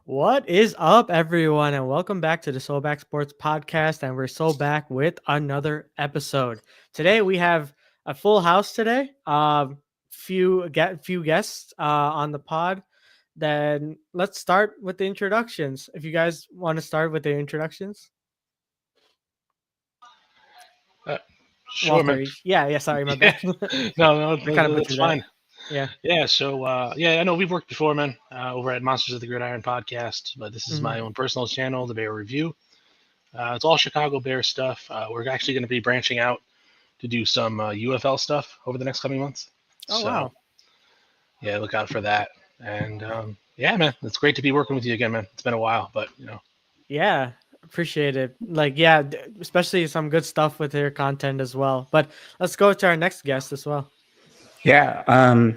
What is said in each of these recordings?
What is up, everyone, and welcome back to the SoBackSports podcast. And we're so back with another episode. Today we have a full house. Today, few guests on the pod. Then let's start with the introductions. If you guys want to start with the introductions, Uh, sure, man. Walter. Yeah. Sorry, my Yeah. bad. No, I kind of that's butchered that. fine. Yeah. Yeah. I know we've worked before, man, over at Monsters of the Gridiron podcast, but this is Mhm. my own personal channel, The Bear Review. It's all Chicago Bears stuff. We're actually going to be branching out to do some UFL stuff over the next coming months. Oh So, wow. yeah, look out for that. And yeah, man, it's great to be working with you again, man. It's been a while, but Yeah, appreciate it. Especially some good stuff with your content as well. But let's go to our next guest as well. Yeah.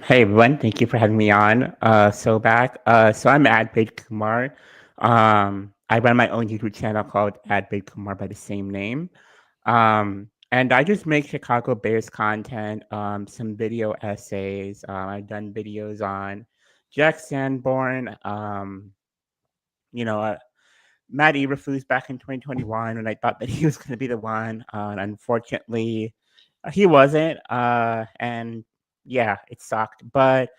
Hey everyone. Thank you for having me on. So I'm Adbid Kumar. I run my own YouTube channel called Adbid Kumar by the same name. And I just make Chicago Bears content. Some video essays. I've done videos on Jack Sanborn. You know, uh, Matt Eberflus back in 2021 when I thought that he was going to be the one. And unfortunately, he wasn't. And yeah, it sucked. But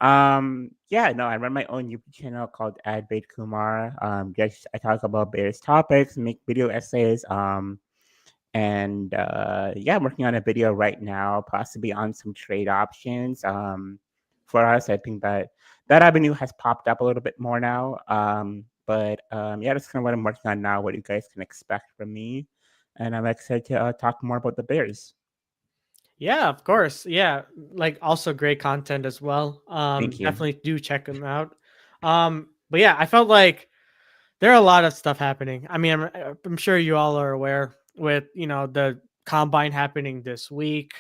yeah, no, I run my own YouTube channel called Adbait Kumar. Just I talk about various topics, make video essays. And yeah, I'm working on a video right now, possibly on some trade options. For us, I think that avenue has popped up a little bit more now. But yeah, that's kind of what I'm working on now. What you guys can expect from me, and I'm excited to talk more about the Bears. Yeah, of course. Yeah, like also great content as well. Thank you. Definitely do check them out. But yeah, I felt like there are a lot of stuff happening. I mean, I'm sure you all are aware with the combine happening this week.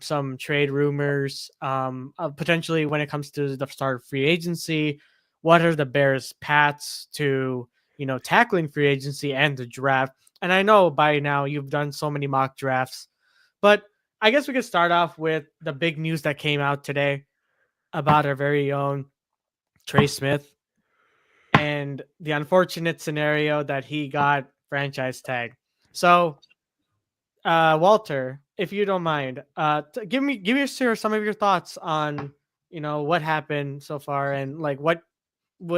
Some trade rumors. Potentially when it comes to the start of free agency, what are the Bears' paths to tackling free agency and the draft? And I know by now you've done so many mock drafts, but I guess we could start off with the big news that came out today about our very own Trey Smith and the unfortunate scenario that he got franchise tag. So, Walter, if you don't mind, give me some of your thoughts on what happened so far and like what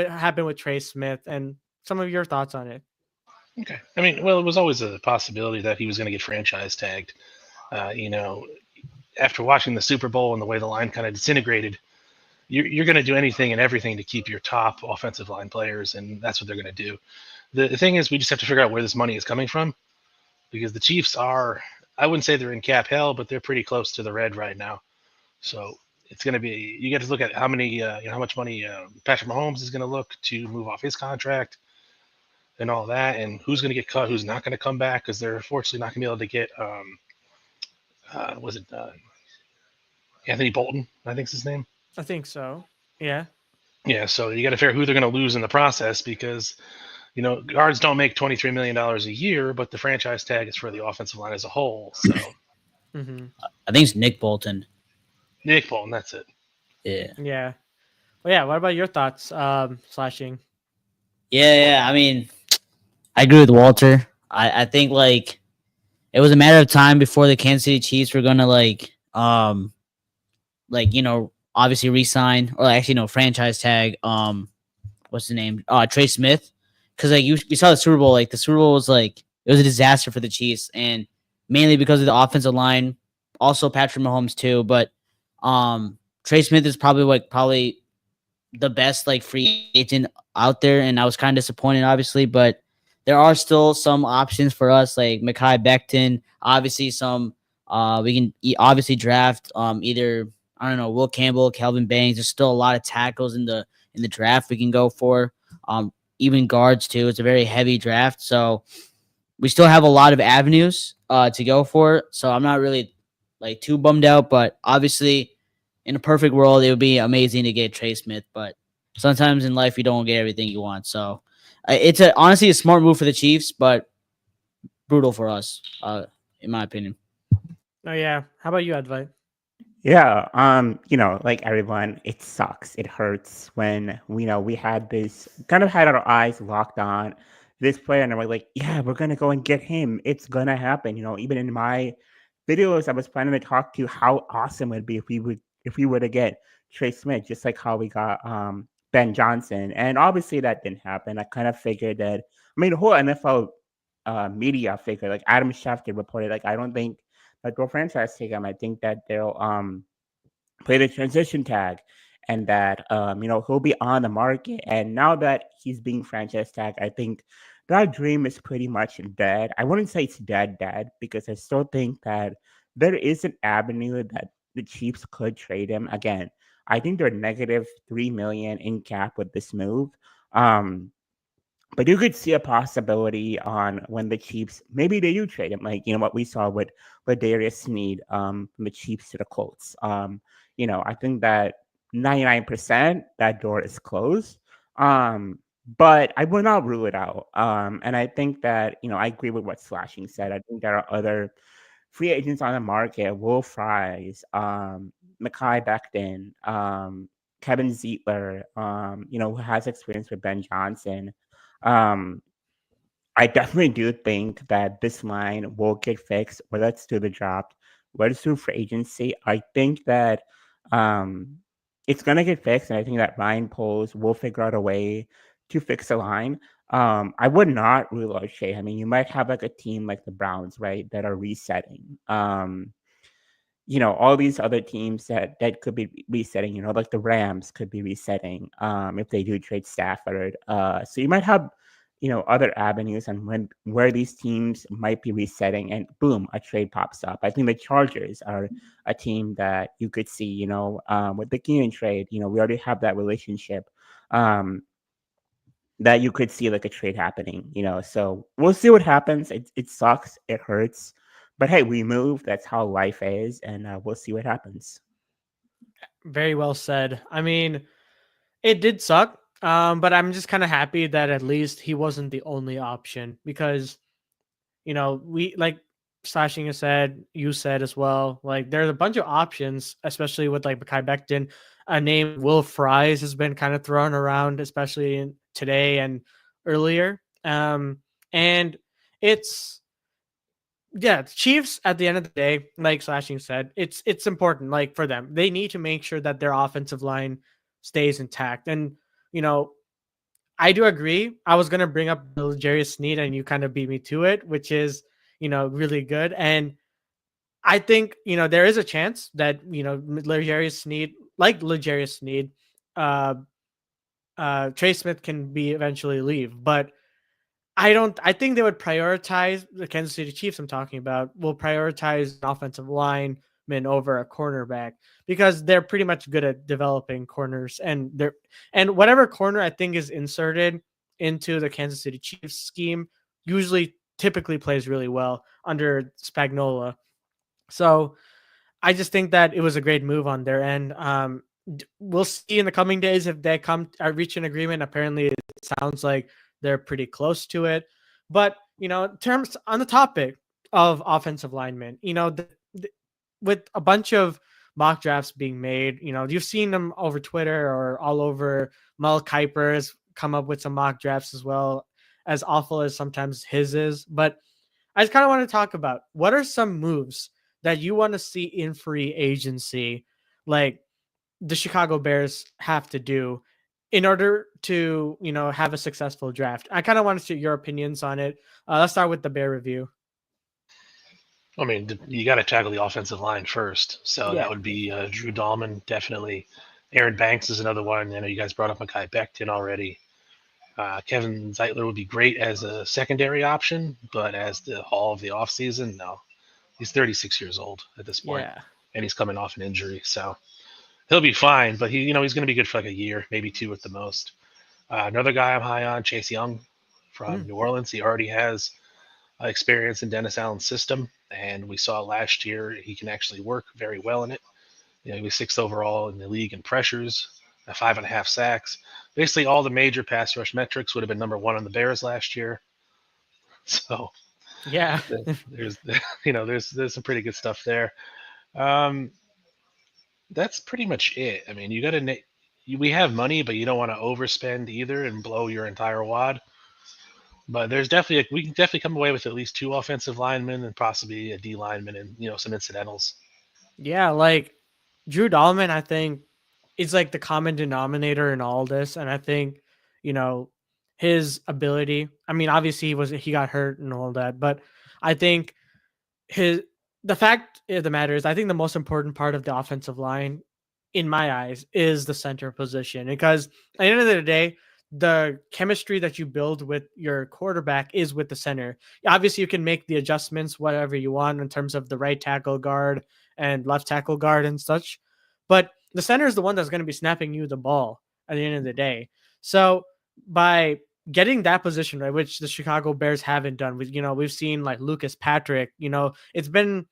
happened with Trey Smith and some of your thoughts on it. okay. I mean, well, it was always a possibility that he was going to get franchise tagged. Uh, you know, After watching the Super Bowl and the way the line kind of disintegrated, you're going to do anything and everything to keep your top offensive line players, and that's what they're going to do. The thing is, we just have to figure out where this money is coming from because the Chiefs are, I wouldn't say they're in cap hell, but they're pretty close to the red right now. So it's going to be, you got to look at how many, how much money Patrick Mahomes is going to look to move off his contract and all that, and who's going to get cut, who's not going to come back because they're fortunately not going to be able to get, was it Anthony Bolton? I think's his name. I think so. Yeah. Yeah, so you got to figure who they're going to lose in the process because guards don't make $23 million a year, but the franchise tag is for the offensive line as a whole. So Mm-hmm. I think it's Nick Bolton. Nick Bolton, that's it. Yeah. Yeah. Well, yeah. What about your thoughts, slashing? Yeah. I mean, I agree with Walter. I think like it was a matter of time before the Kansas City Chiefs were gonna obviously re-sign or actually franchise tag what's the name Trey Smith, because like you saw the Super Bowl, like the Super Bowl was like it was a disaster for the Chiefs, and mainly because of the offensive line, also Patrick Mahomes too, but Trey Smith is probably the best like free agent out there, and I was kind of disappointed obviously, but there are still some options for us like Mekhi Becton, obviously some we can obviously draft either I don't know Will Campbell, Calvin Banks. There's still a lot of tackles in the draft we can go for. Even guards too. It's a very heavy draft, so we still have a lot of avenues to go for. So I'm not really like too bummed out, but obviously in a perfect world, it would be amazing to get Trey Smith, but sometimes in life you don't get everything you want. So it's honestly a smart move for the Chiefs, but brutal for us, in my opinion. Oh yeah. How about you, Advite? Yeah, like everyone, it sucks. It hurts when we had this kind of had our eyes locked on this player, and we're like, yeah, we're gonna go and get him. It's gonna happen. Even in my videos, I was planning to talk to how awesome it would be if we were to get Trey Smith, just like how we got Ben Johnson, and obviously that didn't happen. I kind of figured that. I mean, the whole NFL media figured, like Adam Schefter reported, like I don't think that they'll franchise take him. I think that they'll play the transition tag and that he'll be on the market. And now that he's being franchise tagged, I think that dream is pretty much dead. I wouldn't say it's dead because I still think that there is an avenue that the Chiefs could trade him. Again, I think they're negative 3 million in cap with this move. But you could see a possibility on when the Chiefs maybe they do trade him, like what we saw with Darius Sneed from the Chiefs to the Colts. I think that 99% that door is closed. But I will not rule it out. And I think that I agree with what Slashing said. I think there are other free agents on the market: Will Fries, Mekhi Becton, Kevin Zietler, who has experience with Ben Johnson. um, I definitely do think that this line will get fixed, whether it's through the draft, whether it's through free agency. I think that um, it's going to get fixed, and I think that Ryan Poles will figure out a way to fix the line. I would not rule out Shea. I mean, you might have like a team like the Browns, right, that are resetting. All these other teams that could be resetting, like the Rams could be resetting if they do trade Stafford. So you might have, other avenues and where these teams might be resetting and boom, a trade pops up. I think the Chargers are a team that you could see, with the Keenan trade, we already have that relationship. That you could see like a trade happening, So we'll see what happens. It sucks, it hurts, but hey, we move. That's how life is, and we'll see what happens. Very well said. I mean, it did suck, but I'm just kind of happy that at least he wasn't the only option because we like Slashing has said, you said as well, like there's a bunch of options, especially with like Mekhi Becton. A name Will Fries has been kind of thrown around, especially today and earlier. And it's yeah, the Chiefs at the end of the day, like Slashing said, it's important like for them. They need to make sure that their offensive line stays intact. And you know, I do agree. I was gonna bring up the L'Jarius Sneed, and you kind of beat me to it, which is really good. And I think there is a chance that L'Jarius Sneed, like L'Jarius Sneed, uh, Trey Smith can be eventually leave, but I don't. I think they would prioritize the Kansas City Chiefs. I'm talking about will prioritize an offensive lineman over a cornerback because they're pretty much good at developing corners, and whatever corner I think is inserted into the Kansas City Chiefs scheme usually typically plays really well under Spagnuolo. So I just think that it was a great move on their end. We'll see in the coming days if they reach an agreement. Apparently, it sounds like they're pretty close to it. But in terms on the topic of offensive linemen, with a bunch of mock drafts being made, you've seen them over Twitter or all over. Mel Kiper has come up with some mock drafts as well, as awful as sometimes his is. But I just kind of want to talk about what are some moves that you want to see in free agency, like the Chicago Bears have to do in order to, have a successful draft. I kind of want to see your opinions on it. Let's start with the Bear review. I mean, you got to tackle the offensive line first. So Yeah. that would be Drew Dahlman, definitely. Aaron Banks is another one. I know you guys brought up Mekhi Becton already. Kevin Zeitler would be great as a secondary option, but as the haul of the offseason, no. He's 36 years old at this point, Yeah. and he's coming off an injury. So he'll be fine, but he's going to be good for like a year, maybe two at the most. Another guy I'm high on, Chase Young from New Orleans. He already has experience in Dennis Allen's system, and we saw last year he can actually work very well in it. He was sixth overall in the league in pressures, 5.5 sacks. Basically, all the major pass rush metrics would have been number one on the Bears last year. So Yeah. there's there's some pretty good stuff there. Um, That's pretty much it. I mean, we have money, but you don't want to overspend either and blow your entire wad. But there's definitely we can definitely come away with at least 2 offensive linemen and possibly a D lineman and some incidentals. Yeah, like Drew Dahlman, I think, is like the common denominator in all this. And I think, you know, his ability, I mean, obviously he got hurt and all that, but I think his the fact of the matter is I think the most important part of the offensive line in my eyes is the center position, because at the end of the day, the chemistry that you build with your quarterback is with the center. Obviously, you can make the adjustments whatever you want in terms of the right tackle guard and left tackle guard and such, but the center is the one that's going to be snapping you the ball at the end of the day. So by getting that position right, which the Chicago Bears haven't done, we've seen like Lucas Patrick, it's been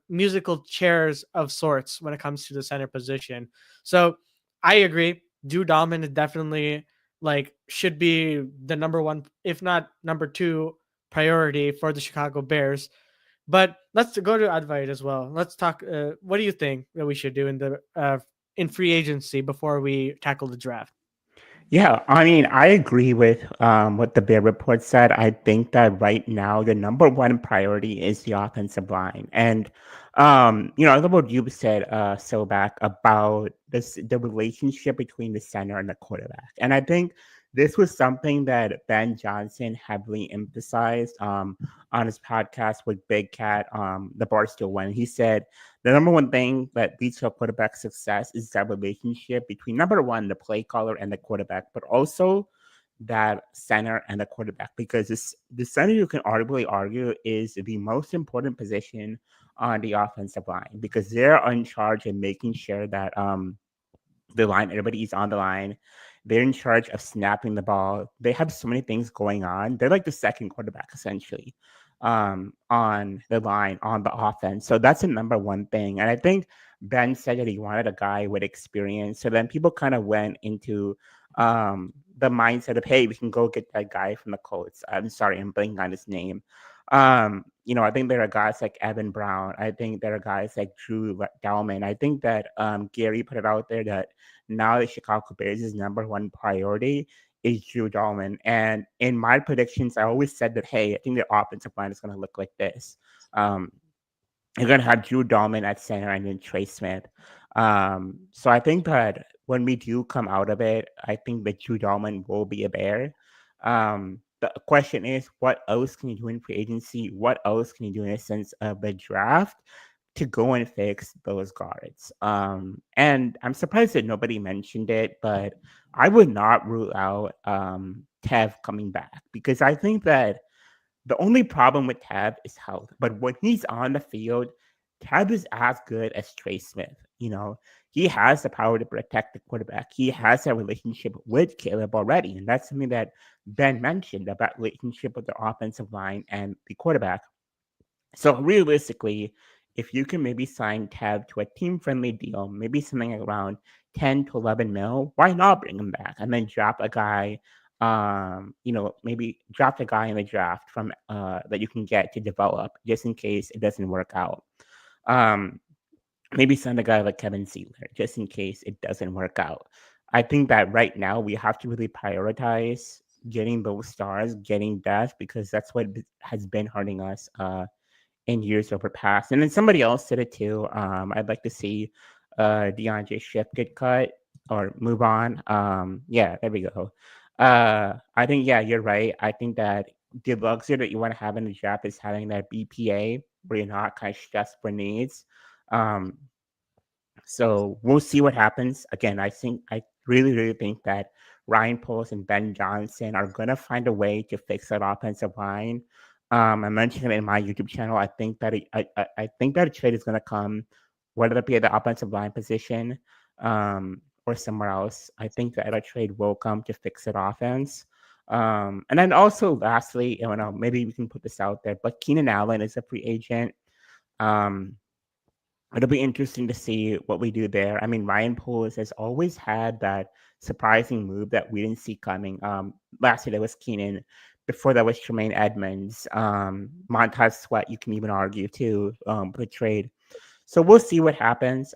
musical chairs of sorts when it comes to the center position. So I agree. Drew Dahlman is definitely like should be the number one, if not number two priority for the Chicago Bears. But let's go to Advait as well. Let's talk. What do you think that we should do in free agency before we tackle the draft? Yeah, I mean, I agree with what the Bear Report said. I think that right now the number one priority is the offensive line, and I love what you said, back about the relationship between the center and the quarterback, and I think this was something that Ben Johnson heavily emphasized on his podcast with Big Cat, the Barstool one. He said the number one thing that leads to a quarterback success is that relationship between number one, the play caller and the quarterback, but also that center and the quarterback, because the center, you can arguably argue, is the most important position on the offensive line, because they're in charge of making sure that the line, everybody's on the line. They're in charge of snapping the ball. They have so many things going on. They're like the second quarterback, essentially, on the line, on the offense. So that's the number one thing. And I think Ben said that he wanted a guy with experience. So then people kind of went into the mindset of, hey, we can go get that guy from the Colts. I'm sorry, I'm blanking on his name. I think there are guys like Evan Brown. I think there are guys like Drew Dahlman. I think that Gary put it out there that now the Chicago Bears' number one priority is Drew Dahlman. And in my predictions, I always said that, hey, I think the offensive line is going to look like this. You're going to have Drew Dahlman at center and then Trey Smith. So I think that when we do come out of it, I think that Drew Dahlman will be a Bear. The question is, what else can you do in free agency? What else can you do in a sense of the draft to go and fix those guards? And I'm surprised that nobody mentioned it, but I would not rule out Tev coming back, because I think that the only problem with Tev is health. But when he's on the field, Tev is as good as Trey Smith. He has the power to protect the quarterback. He has a relationship with Caleb already. And that's something that Ben mentioned about relationship with the offensive line and the quarterback. So realistically, if you can maybe sign Tev to a team-friendly deal, maybe something around 10 to 11 mil, why not bring him back and then drop a guy, maybe draft a guy in the draft from that you can get to develop just in case it doesn't work out. Maybe send a guy like Kevin Sealer just in case it doesn't work out. I think that right now we have to really prioritize getting those stars, getting depth, because that's what has been hurting us in years over past. And then somebody else said it too. I'd like to see DeAndre Swift get cut or move on. Yeah, there we go. I think, yeah, you're right. I think that the luxury that you want to have in the draft is having that BPA where you're not kind of stressed for needs. So we'll see what happens. Again, I really, really think that Ryan Poles and Ben Johnson are going to find a way to fix that offensive line. I mentioned it in my YouTube channel. I think that I think that a trade is going to come, whether it be at the offensive line position or somewhere else. I think that a trade will come to fix that offense. And then also, lastly, maybe we can put this out there, but Keenan Allen is a free agent. It'll be interesting to see what we do there. I mean, Ryan Poles has always had that surprising move that we didn't see coming. Last year, there was Keenan. Before that was Tremaine Edmonds. Montez Sweat, you can even argue, too, for the trade. So we'll see what happens.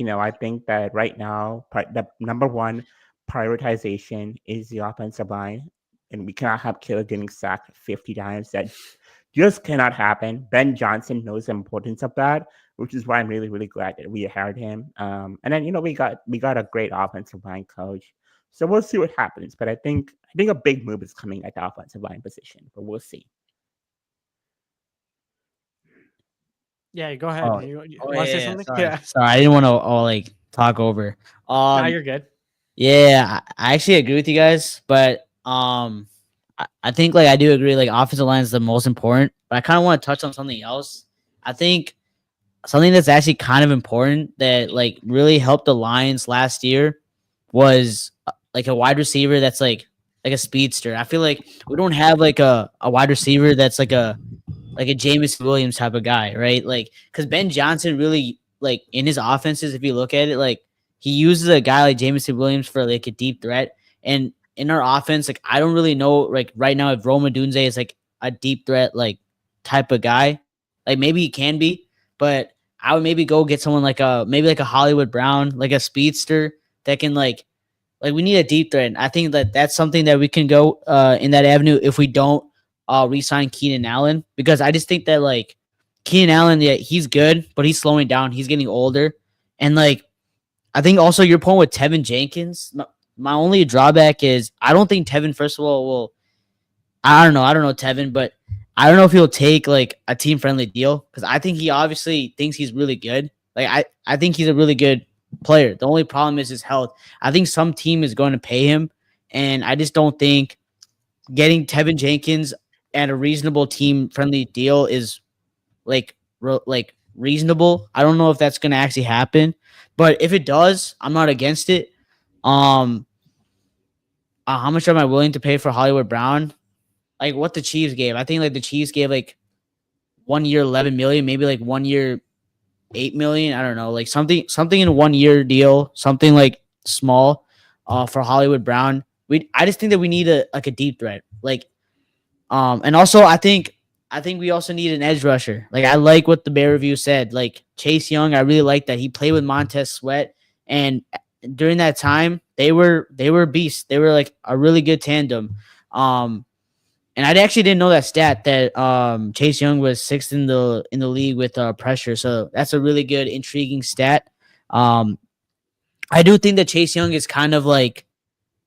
I think that right now, the number one prioritization is the offensive line, and we cannot have Caleb getting sacked 50 times. That just cannot happen. Ben Johnson knows the importance of that, which is why I'm really, really glad that we hired him. And then we got a great offensive line coach, so we'll see what happens. But I think a big move is coming at the offensive line position, but we'll see. Yeah, go ahead. Oh, You oh want to say yeah. something? Sorry, Yeah. sorry. I didn't want to like talk over. Nah, Um, you're good. yeah, I actually agree with you guys, but I think like I do agree like offensive line is the most important. But I kind of want to touch on something else. I think something that's actually kind of important that like really helped the Lions last year was like a wide receiver that's like a speedster. I feel like we don't have like a wide receiver that's like a Jameis Williams type of guy, right? Like, because Ben Johnson really like in his offenses, if you look at it, like he uses a guy like Jameis Williams for like a deep threat, and in our offense, like I don't really know like right now if Roma Dunze is like a deep threat like type of guy. Like maybe he can be, but I would maybe go get someone like a maybe like a Hollywood Brown, like a speedster that can like we need a deep threat. And I think that that's something that we can go in that avenue if we don't re-sign Keenan Allen, because I just think that like Keenan Allen, yeah, he's good, but he's slowing down. He's getting older, and like I think also your point with Tevin Jenkins. My only drawback is I don't think Tevin, first of all, will. I don't know Tevin, but I don't know if he'll take like a team friendly deal because I think he obviously thinks he's really good. Like I think he's a really good player. The only problem is his health. I think some team is going to pay him, and I just don't think getting Tevin Jenkins at a reasonable team friendly deal is like reasonable. I don't know if that's going to actually happen, but if it does, I'm not against it. Um, how much am I willing to pay for Hollywood Brown? Like what the Chiefs gave. I think like the Chiefs gave like 1 year 11 million, maybe like 1 year 8 million. I don't know, like something in a 1 year deal, something like small, for Hollywood Brown. I just think that we need a like a deep threat, like and also I think we also need an edge rusher. Like I like what the Bear Review said. Like Chase Young, I really like that he played with Montez Sweat, and during that time they were beasts. They were like a really good tandem. Um, and I actually didn't know that stat that Chase Young was sixth in the league with pressure. So that's a really good, intriguing stat. Um, I do think that Chase Young is kind of like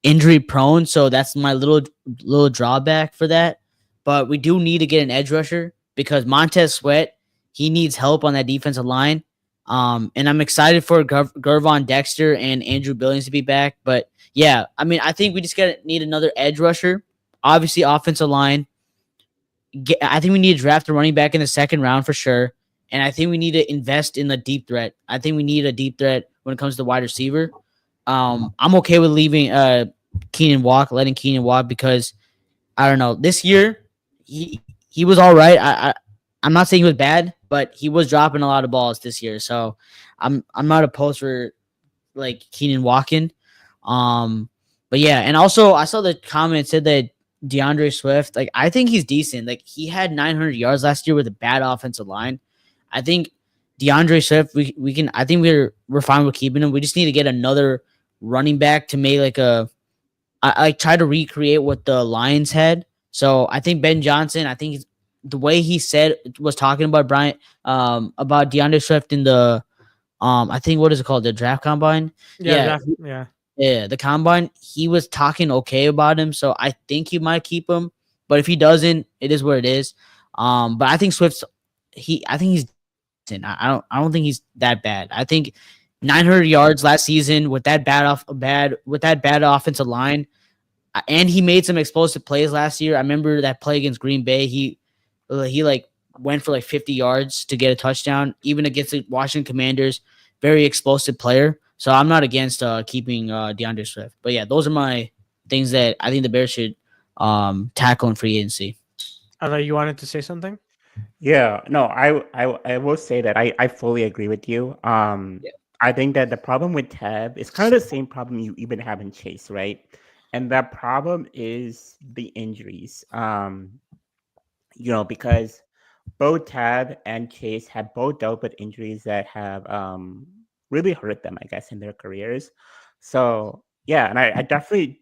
injury prone, so that's my little drawback for that. But we do need to get an edge rusher because Montez Sweat, he needs help on that defensive line. And I'm excited for Gervon Dexter and Andrew Billings to be back. But yeah, I mean, I think we just need another edge rusher. Obviously, offensive line. I think we need to draft a running back in the second round for sure. And I think we need to invest in the deep threat. I think we need a deep threat when it comes to wide receiver. I'm okay with leaving letting Keenan walk because I don't know. This year, he was all right. I'm not saying he was bad, but he was dropping a lot of balls this year. So I'm not opposed for like Keenan walking. But yeah, and also I saw the comment said that DeAndre Swift, like I think he's decent. Like he had 900 yards last year with a bad offensive line. I think DeAndre Swift, we can. I think we're fine with keeping him. We just need to get another running back to make like I try to recreate what the Lions had. So I think Ben Johnson. I think the way he said was talking about about DeAndre Swift in the I think what is it called, the draft combine? Yeah, Yeah. yeah, the combine. He was talking okay about him, so I think he might keep him. But if he doesn't, it is what it is. But I think Swift's I think he's decent. I don't think he's that bad. I think 900 yards last season with that bad offensive line, and he made some explosive plays last year. I remember that play against Green Bay. He like went for like 50 yards to get a touchdown, even against the Washington Commanders. Very explosive player. So I'm not against keeping DeAndre Swift. But yeah, those are my things that I think the Bears should tackle in free agency. I thought you wanted to say something. Yeah, no, I will say that I fully agree with you. I think that the problem with Tab is kind of the same problem you even have in Chase, right? And that problem is the injuries. Because both Tab and Chase have both dealt with injuries that have really hurt them, I guess, in their careers. So yeah, and I definitely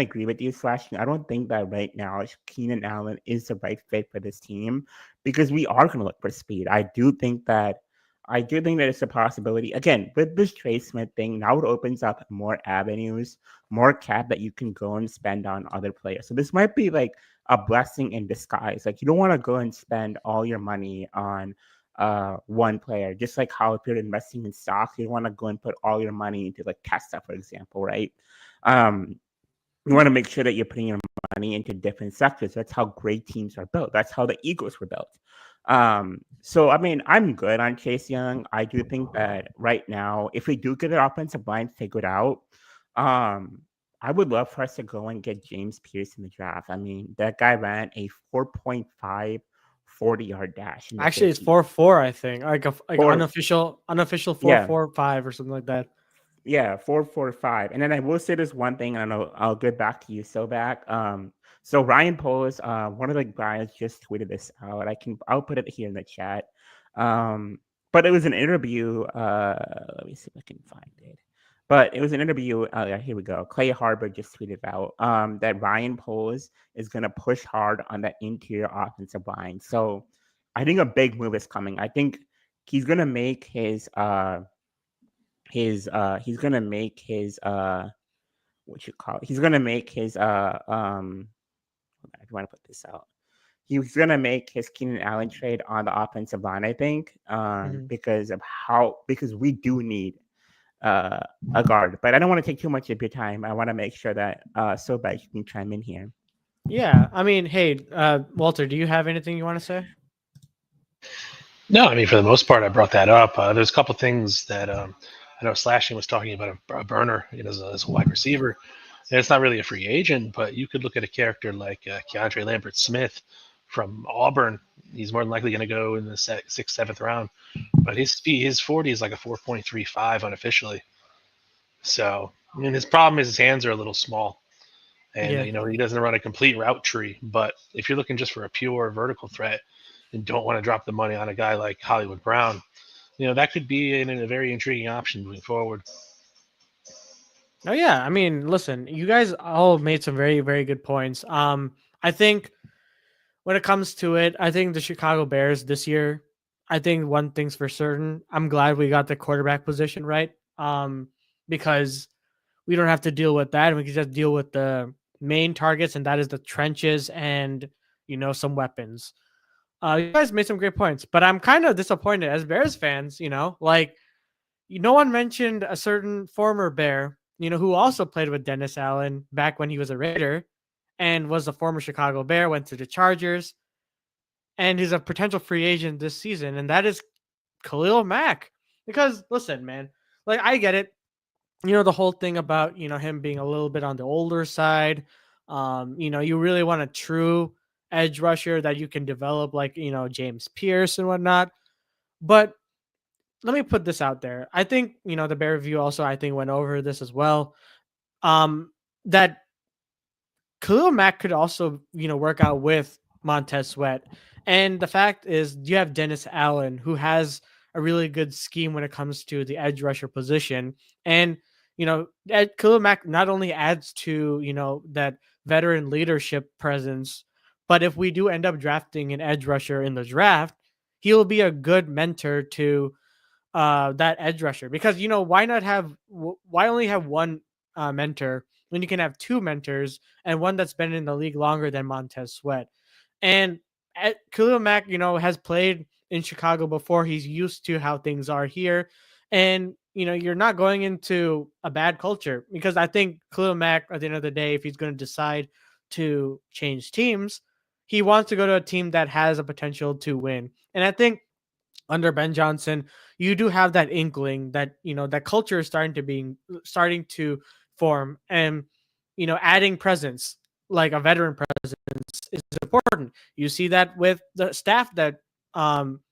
agree with you, Slashing. I don't think that right now Keenan Allen is the right fit for this team because we are going to look for speed. I do think that it's a possibility. Again, with this Trey Smith thing, now it opens up more avenues, more cap that you can go and spend on other players. So this might be like a blessing in disguise. Like you don't want to go and spend all your money on one player, just like how if you're investing in stocks, you want to go and put all your money into like Tesla, for example, right? You want to make sure that you're putting your money into different sectors. That's how great teams are built. That's how the Eagles were built. So I mean, I'm good on Chase Young. I do think that right now, if we do get an offensive line figured out, I would love for us to go and get James Pierce in the draft. I mean, that guy ran a 4.5 40-yard dash. Actually, it's 4.4, I think, like unofficial 4.45 or something like that. Yeah, 4.45. And then I will say this one thing, and I'll get back to you, SoBack. So Ryan Poles, one of the guys just tweeted this out. I'll put it here in the chat. But it was an interview. Let me see if I can find it. But it was an interview. Yeah, here we go. Clay Harbor just tweeted out that Ryan Poles is going to push hard on that interior offensive line. So I think a big move is coming. I think he's going to make his he's gonna make his he's gonna make his I want to put this out. He's gonna make his Keenan Allen trade on the offensive line, I think, because we do need a guard. But I don't want to take too much of your time. I want to make sure that SoBack you can chime in here. Yeah, I mean, hey, Walter, do you have anything you want to say? No, I mean, for the most part, I brought that up. There's a couple things that I know Slashing was talking about a burner as a wide receiver. And it's not really a free agent, but you could look at a character like Keandre Lambert-Smith from Auburn. He's more than likely going to go in the 6th, 7th round. But his 40 is like a 4.35 unofficially. So, I mean, his problem is his hands are a little small. And, he doesn't run a complete route tree. But if you're looking just for a pure vertical threat and don't want to drop the money on a guy like Hollywood Brown, that could be a very intriguing option moving forward. Oh yeah, I mean, listen, you guys all made some very, very good points. I think when it comes to it, I think the Chicago Bears this year, I think one thing's for certain. I'm glad we got the quarterback position right. Because we don't have to deal with that. We can just deal with the main targets, and that is the trenches and some weapons. You guys made some great points, but I'm kind of disappointed as Bears fans. No one mentioned a certain former Bear, who also played with Dennis Allen back when he was a Raider and was a former Chicago Bear, went to the Chargers, and he's a potential free agent this season, and that is Khalil Mack. Because listen, man, like I get it. The whole thing about, him being a little bit on the older side. You really want a true edge rusher that you can develop like, James Pierce and whatnot. But let me put this out there. I think, the Bear Review also, I think, went over this as well. That Khalil Mack could also, work out with Montez Sweat. And the fact is, you have Dennis Allen, who has a really good scheme when it comes to the edge rusher position. And, Khalil Mack not only adds to, that veteran leadership presence, but if we do end up drafting an edge rusher in the draft, he'll be a good mentor to that edge rusher. Because, why only have one mentor when you can have two mentors and one that's been in the league longer than Montez Sweat? And Khalil Mack, has played in Chicago before. He's used to how things are here. And, you're not going into a bad culture, because I think Khalil Mack, at the end of the day, if he's going to decide to change teams, he wants to go to a team that has a potential to win. And I think under Ben Johnson, you do have that inkling that, that culture is starting to form, and, adding presence, like a veteran presence, is important. You see that with the staff that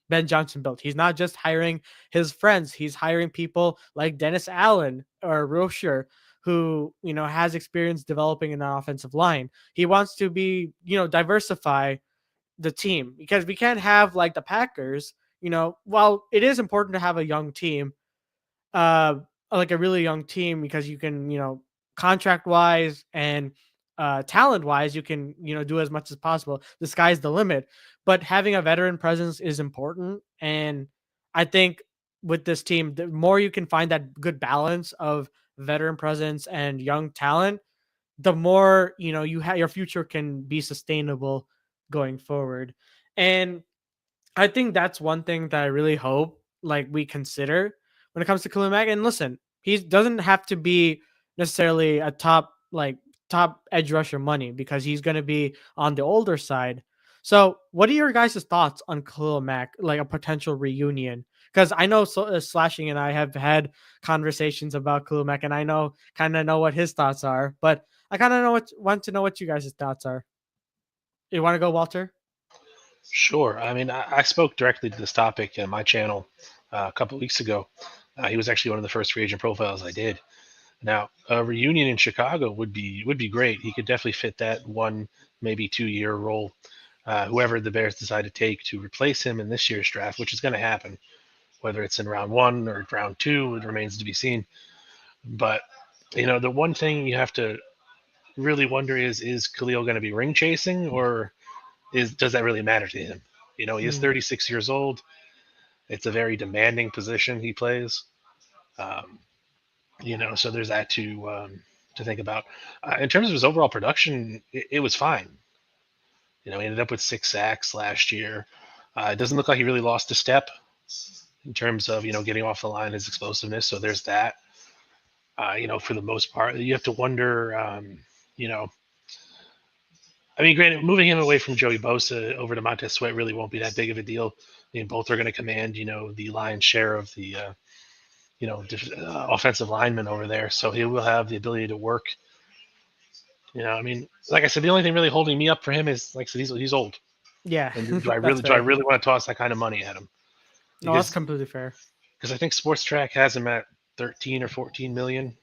Ben Johnson built. He's not just hiring his friends. He's hiring people like Dennis Allen or Rocher, who, has experience developing an offensive line. He wants to be, diversify the team, because we can't have like the Packers, while it is important to have a young team, like a really young team because you can, contract wise and talent wise, you can, do as much as possible. The sky's the limit, but having a veteran presence is important. And I think with this team, the more you can find that good balance of veteran presence and young talent, the more, your future can be sustainable going forward. And I think that's one thing that I really hope like we consider when it comes to Khalil Mack. And listen, he doesn't have to be necessarily a top edge rusher money because he's going to be on the older side. So, what are your guys' thoughts on Khalil Mack, like a potential reunion? Because I know Slashing and I have had conversations about Khalil Mack, and I kind of know what his thoughts are, but I kind of want to know what you guys' thoughts are. You want to go, Walter? Sure. I mean, I spoke directly to this topic in my channel a couple of weeks ago. He was actually one of the first free agent profiles I did. Now, a reunion in Chicago would be great. He could definitely fit that 1, maybe 2 year role. Whoever the Bears decide to take to replace him in this year's draft, which is going to happen, whether it's in round 1 or round 2, it remains to be seen. But the one thing you have to really wonder is Khalil going to be ring chasing, or does that really matter to him? He is 36 years old. It's a very demanding position he plays. Um, so there's that to think about. In terms of his overall production, it was fine. He ended up with 6 sacks last year. It doesn't look like he really lost a step in terms of getting off the line, his explosiveness. So there's that. For the most part, you have to wonder. I mean, granted, moving him away from Joey Bosa over to Montez Sweat really won't be that big of a deal. I mean, both are going to command, the lion's share of the, offensive linemen over there. So he will have the ability to work. I mean, like I said, the only thing really holding me up for him is, like I said, he's old. Yeah. And do I really want to toss that kind of money at him? No, that's completely fair. Because I think Sports Track has him at 13 or 14 million.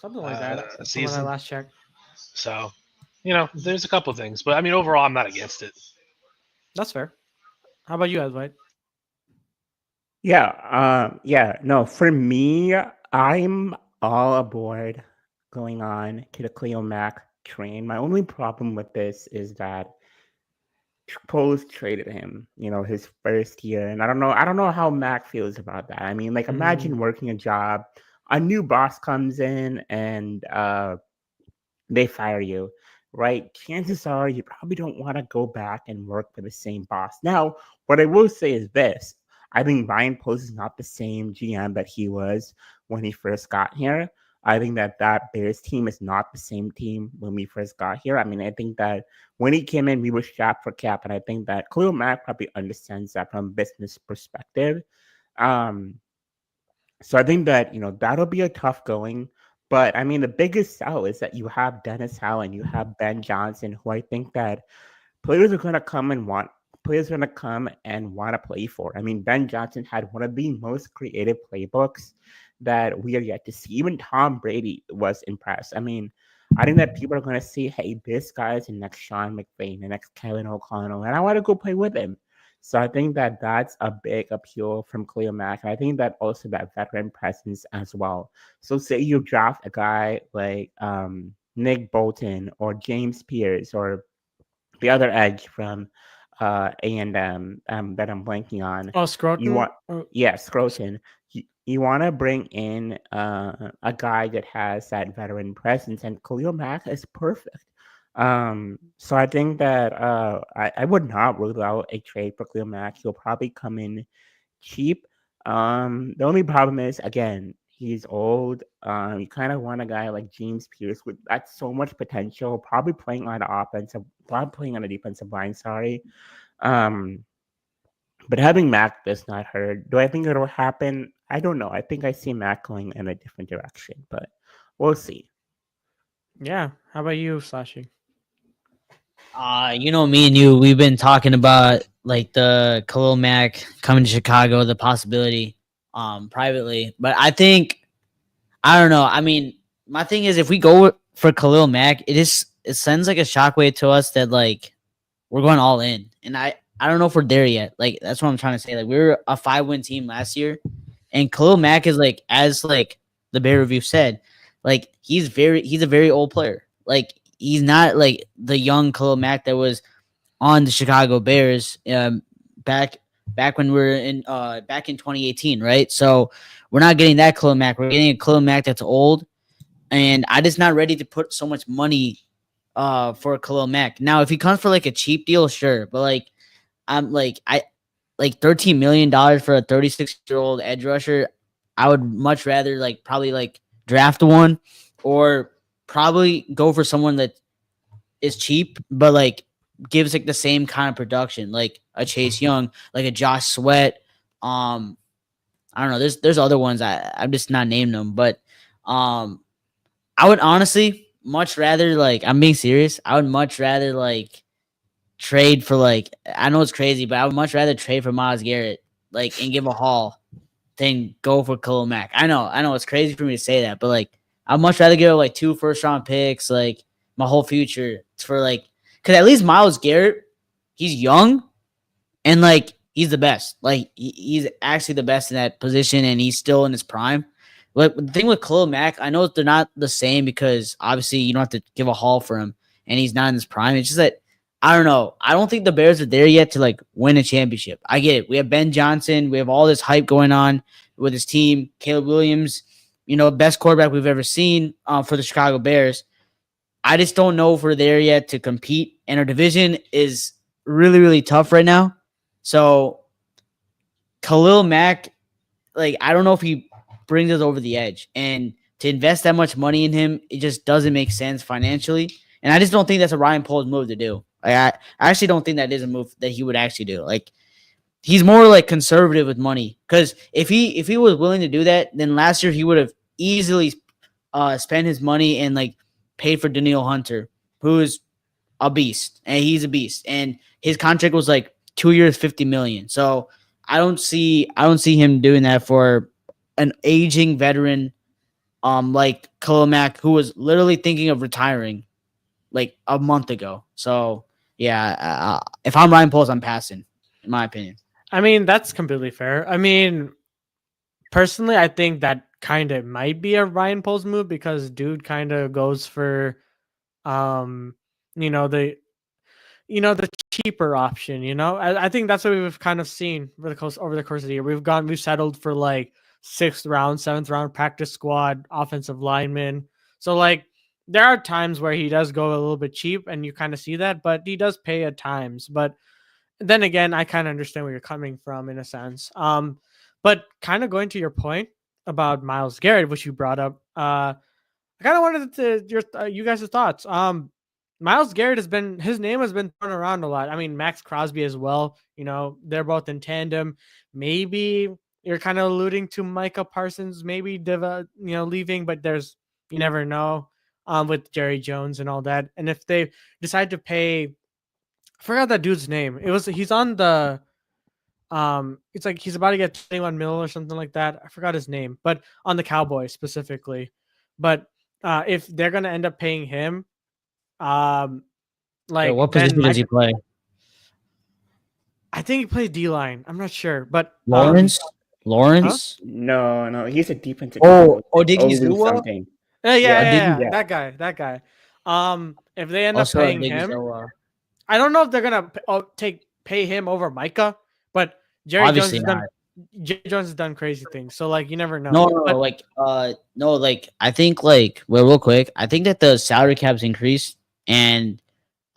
Something like that. A season. When I last checked. So, there's a couple things, but I mean, overall, I'm not against it. That's fair. How about you, Edward? No, for me, I'm all aboard going on to the Khalil Mack train. My only problem with this is that Pros traded him, his first year. And I don't know how Mack feels about that. I mean, like, imagine working a job, a new boss comes in and they fire you, right? Chances are you probably don't want to go back and work for the same boss. Now, what I will say is this. I think Ryan Post is not the same GM that he was when he first got here. I think that Bears team is not the same team when we first got here. I mean, I think that when he came in, we were strapped for cap, and I think that Khalil Mack probably understands that from a business perspective. So I think that, that'll be a tough going. But, I mean, the biggest sell is that you have Dennis Allen, you have Ben Johnson, who I think that players are going to come and want to play for. I mean, Ben Johnson had one of the most creative playbooks that we are yet to see. Even Tom Brady was impressed. I mean, I think that people are going to see, hey, this guy is the next Sean McVay, the next Kevin O'Connell, and I want to go play with him. So I think that that's a big appeal from Khalil Mack. And I think that also that veteran presence as well. So say you draft a guy like Nick Bolton or James Pierce or the other edge from A&M that I'm blanking on. Oh, Scroton? Scroton. You want to bring in a guy that has that veteran presence, and Khalil Mack is perfect. So I think that I would not rule out a trade for Khalil Mack. He'll probably come in cheap. The only problem is, again, he's old. You kind of want a guy like James Pierce with that's so much potential, probably playing on the defensive line. Sorry. But having Mack does not hurt. Do I think it'll happen? I don't know. I think I see Mack going in a different direction, but we'll see. Yeah. How about you, Slashing? Me and you, we've been talking about like the Khalil Mack coming to Chicago, the possibility, privately. But I don't know. I mean, my thing is, if we go for Khalil Mack, it sends like a shockwave to us that like we're going all in, and I don't know if we're there yet. Like that's what I'm trying to say. Like we were a 5-win team last year, And Khalil Mack is like, as like the Bear Review said, like he's a very old player. Like he's not like the young Khalil Mack that was on the Chicago Bears back when we were in back in 2018, right? So we're not getting that Khalil Mack. We're getting a Khalil Mack that's old, and I'm just not ready to put so much money for Khalil Mack. Now, if he comes for like a cheap deal, sure, but like I'm like I like $13 million for a 36-year-old edge rusher. I would much rather like probably like draft one or probably go for someone that is cheap, but like gives like the same kind of production, like a Chase Young, like a Josh Sweat. I don't know. There's other ones I'm just not naming them, but I would honestly much rather like I'm being serious. I would much rather like trade for like I know it's crazy, but I would much rather trade for Myles Garrett like and give a haul than go for Khalil Mack. I know it's crazy for me to say that, but like I'd much rather give like 2 first-round picks, like my whole future for like because at least Myles Garrett, he's young and like he's the best. Like he's actually the best in that position, and he's still in his prime. But the thing with Khalil Mack, I know they're not the same because obviously you don't have to give a haul for him, and he's not in his prime. It's just that I don't know. I don't think the Bears are there yet to like win a championship. I get it. We have Ben Johnson. We have all this hype going on with his team. Caleb Williams, best quarterback we've ever seen for the Chicago Bears. I just don't know if we're there yet to compete, and our division is really, really tough right now. So Khalil Mack, like I don't know if he brings us over the edge, and to invest that much money in him, it just doesn't make sense financially. And I just don't think that's a Ryan Poles move to do. I actually don't think that is a move that he would actually do. Like he's more like conservative with money because if he was willing to do that, then last year he would have easily spent his money and like paid for Daniil Hunter, who is a beast, and he's a beast, and his contract was like 2 years, $50 million. So I don't see him doing that for an aging veteran, like Khalil Mack, who was literally thinking of retiring like a month ago. So yeah, if I'm Ryan Poles, I'm passing, in my opinion. I mean, that's completely fair. I mean, personally, I think that kind of might be a Ryan Poles move because dude kind of goes for, um, the cheaper option. I think that's what we've kind of seen over the course of the year. We've settled for like 6th round, 7th round practice squad offensive lineman. So like there are times where he does go a little bit cheap, and you kind of see that, but he does pay at times. But then again, I kind of understand where you're coming from in a sense. But kind of going to your point about Myles Garrett, which you brought up, I kind of wanted you guys' thoughts. Myles Garrett his name has been thrown around a lot. I mean, Max Crosby as well. They're both in tandem. Maybe you're kind of alluding to Micah Parsons, maybe leaving, but you never know. With Jerry Jones and all that, and if they decide to pay, I forgot that dude's name. He's on the it's like he's about to get 21 mil or something like that. I forgot his name, but on the Cowboys specifically. But if they're gonna end up paying him, like What position does he play? I think he plays D line. I'm not sure, but Lawrence. No, he's a defensive. Diggy Zua? Something. Yeah, that guy. If they end up paying him, I don't know if they're gonna pay him over Micah, but Jerry Jones has done crazy things. So like you never know. I think real quick, I think that the salary cap's increased, and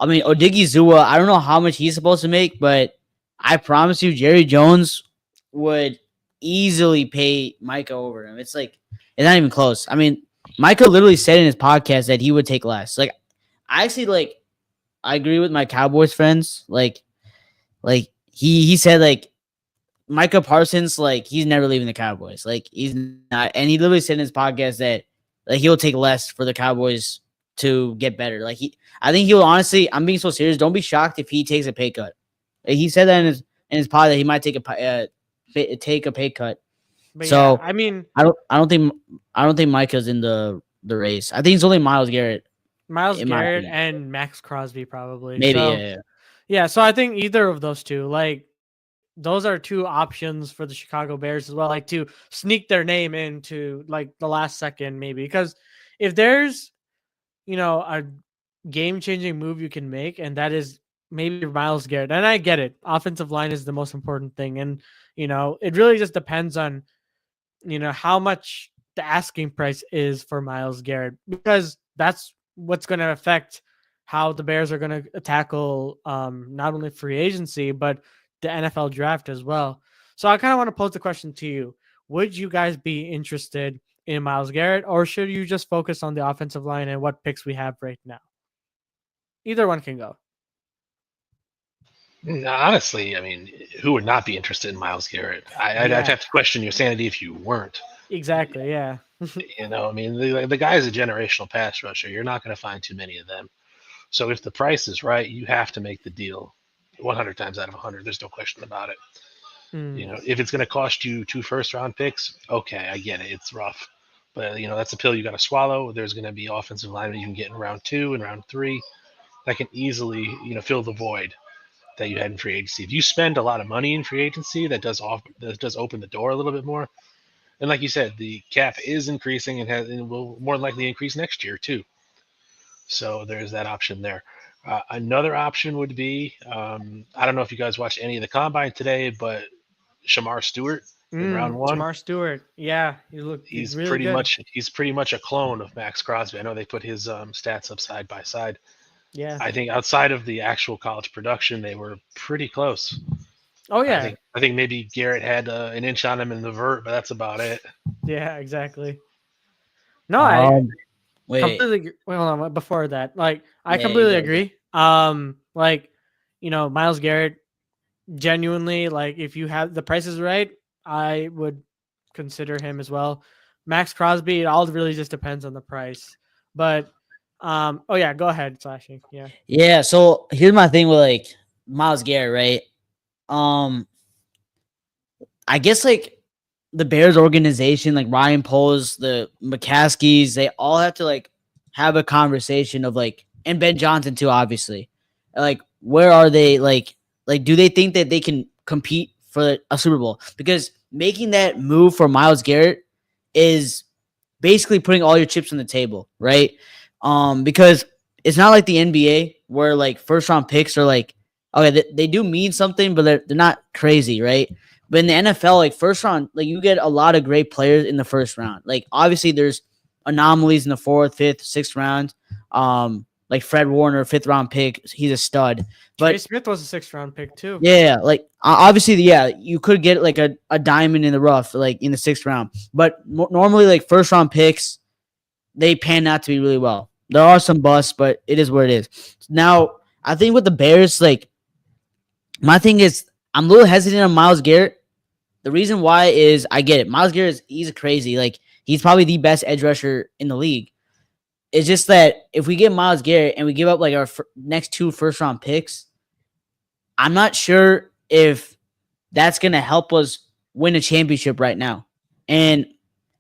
I mean Odigi Zua, I don't know how much he's supposed to make, but I promise you Jerry Jones would easily pay Micah over him. It's not even close. I mean, Micah literally said in his podcast that he would take less. Like I actually I agree with my Cowboys friends. Like he said Micah Parsons, he's never leaving the Cowboys. He's not, and he literally said in his podcast that he'll take less for the Cowboys to get better. I think he'll honestly. I'm being so serious. Don't be shocked if he takes a pay cut. He said that in his pod that he might take a pay cut. But so yeah, I mean, I don't think Micah's in the race. I think it's only Myles Garrett. And Max Crosby probably. Maybe. Yeah. So I think either of those two, those are two options for the Chicago Bears as well, like to sneak their name into like the last second maybe. Because if there's, a game-changing move you can make, and that is maybe Myles Garrett. And I get it. Offensive line is the most important thing. And, it really just depends on, how much the asking price is for Myles Garrett, because that's what's going to affect how the Bears are going to tackle not only free agency, but the NFL draft as well. So I kind of want to pose the question to you. Would you guys be interested in Myles Garrett, or should you just focus on the offensive line and what picks we have right now? Either one can go. Honestly, I mean, who would not be interested in Myles Garrett? I'd Yeah. have to question your sanity if you weren't. Exactly, yeah. I mean, the guy is a generational pass rusher. You're not going to find too many of them. So if the price is right, you have to make the deal 100 times out of 100. There's no question about it. If it's going to cost you 2 first-round picks, okay, I get it. It's rough. But, that's a pill you got to swallow. There's going to be offensive linemen you can get in round 2 and round 3 that can easily, fill the void that you had in free agency. If you spend a lot of money in free agency, that does open the door a little bit more. And like you said, the cap is increasing and will more likely increase next year too. So there's that option there. Another option would be, I don't know if you guys watched any of the combine today, but Shamar Stewart in round 1. Shamar Stewart, yeah, he's really pretty good. He's pretty much a clone of Max Crosby. I know they put his stats up side by side. Yeah, I think outside of the actual college production, they were pretty close. Oh yeah, I think maybe Garrett had an inch on him in the vert, but that's about it. Yeah, exactly. No, I wait. completely agree. Well, hold on, before that, like I Yeah, completely you go. agree. Myles Garrett, genuinely, like if you have the prices right, I would consider him as well. Max Crosby, it all really just depends on the price. But oh yeah, go ahead, Slashing. Yeah. Yeah, so here's my thing with like Myles Garrett, right? I guess like the Bears organization, like Ryan Poles, the McCaskies, they all have to like have a conversation of like, and Ben Johnson too, obviously. Like, where are they? Like do they think that they can compete for a Super Bowl? Because making that move for Myles Garrett is basically putting all your chips on the table, right? Because it's not like the NBA where like first round picks are like, okay, they do mean something, but they're not crazy, right? But in the NFL, like first round, like you get a lot of great players in the first round. Like obviously there's anomalies in the 4th, 5th, 6th round. Like Fred Warner, 5th round pick, he's a stud. But Trey Smith was a 6th round pick too. yeah, like obviously, yeah, you could get like a diamond in the rough, like in the 6th round. But normally, like first round picks, they pan out to be really well. There are some busts, but it is what it is. Now, I think with the Bears, like my thing is, I'm a little hesitant on Myles Garrett. The reason why is I get it. Myles Garrett he's crazy. Like he's probably the best edge rusher in the league. It's just that if we get Myles Garrett and we give up like our next 2 first round picks, I'm not sure if that's going to help us win a championship right now. And